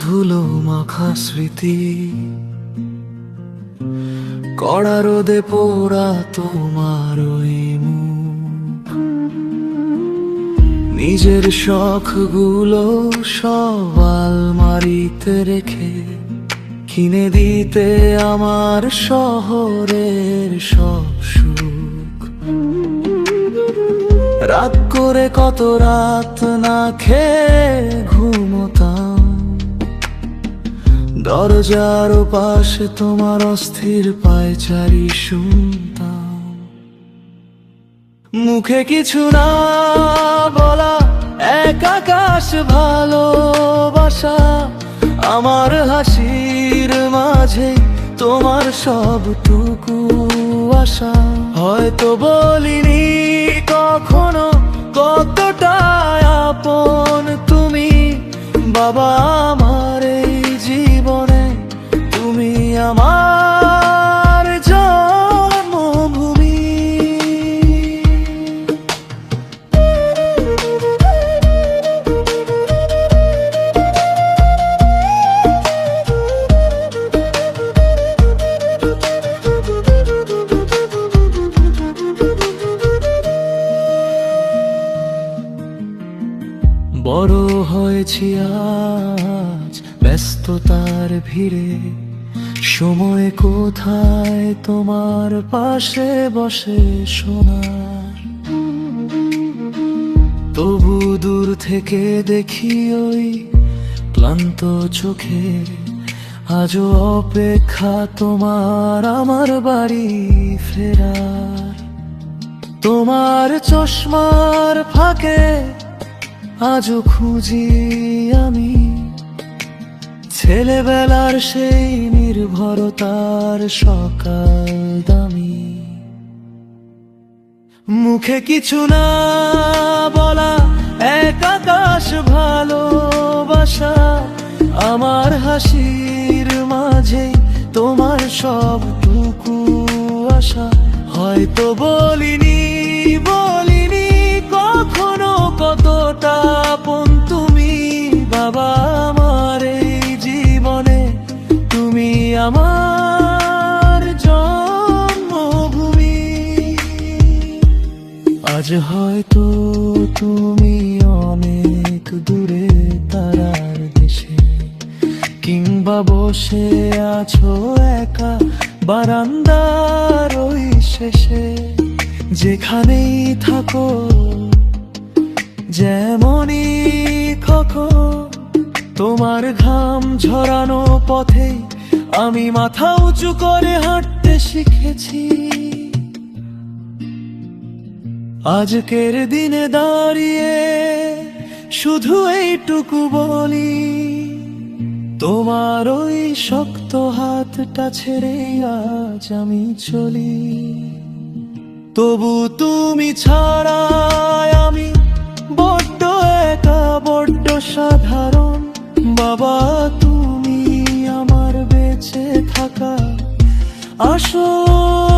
ধুলো মাখা স্মৃতি, কড়া রোদে পোড়া তোমার ওই মুখ। নিজের শখগুলো সব আলমারিতে রেখে কিনে দিতে আমার শহরের সব সুখ। রাত করে কত রাত না খেয়ে ঘুমোতাম, দরজার পাশে তোমার অস্থির পায়চারি শুনতাম। মুখে কিছু না বলা এক আকাশ ভালোবাসা, আমার হাসির মাঝে তোমার সবটুকু আশা। হয়তো বলিনি কখনো কতটা আপন তুমি, বাবা আমার এই জীবনে তুমি আমার জন্মভূমি। বড় হয়েছি আজ ব্যস্ততার ভিড়ে, সময় কোথায় তোমার পাশে বসে শোনার। তবু দূর থেকে দেখি ওই ক্লান্ত চোখে আজও অপেক্ষা তোমার আমার বাড়ি ফেরার। তোমার চশমার ফাঁকে আজও খুঁজি আমি ছেলেবেলার সেই নির্ভরতার সকাল দামি। মুখে কিছু না বলা এক আকাশ ভালোবাসা, আমার হাসির মাঝে তোমার সবটুকু আশা। হয়তো বলিনি কখনো কতটা আপন তুমি, বাবা আমার এই জীবনে তুমি আমার জন্মভূমি। আজ হয়তো তুমি অনেক দূরে তারার দেশে, কিংবা বসে আছো একা বারান্দার ওই শেষে। যেখানেই থাকো যেমনই খোকো, তোমার ঘাম ঝরানো পথে আমি মাথা উঁচু করে হাঁটতে শিখেছি। আজকের দিনে দাঁড়িয়ে শুধু এইটুকু বলি, তোমার ওই শক্ত হাতটা ছেড়ে আজ আমি চলি। তবু তুমি ছাড়া আমি বড্ড একা, বড্ড সাধারণ। বাবা তুমি আমার বেঁচে থাকা আসল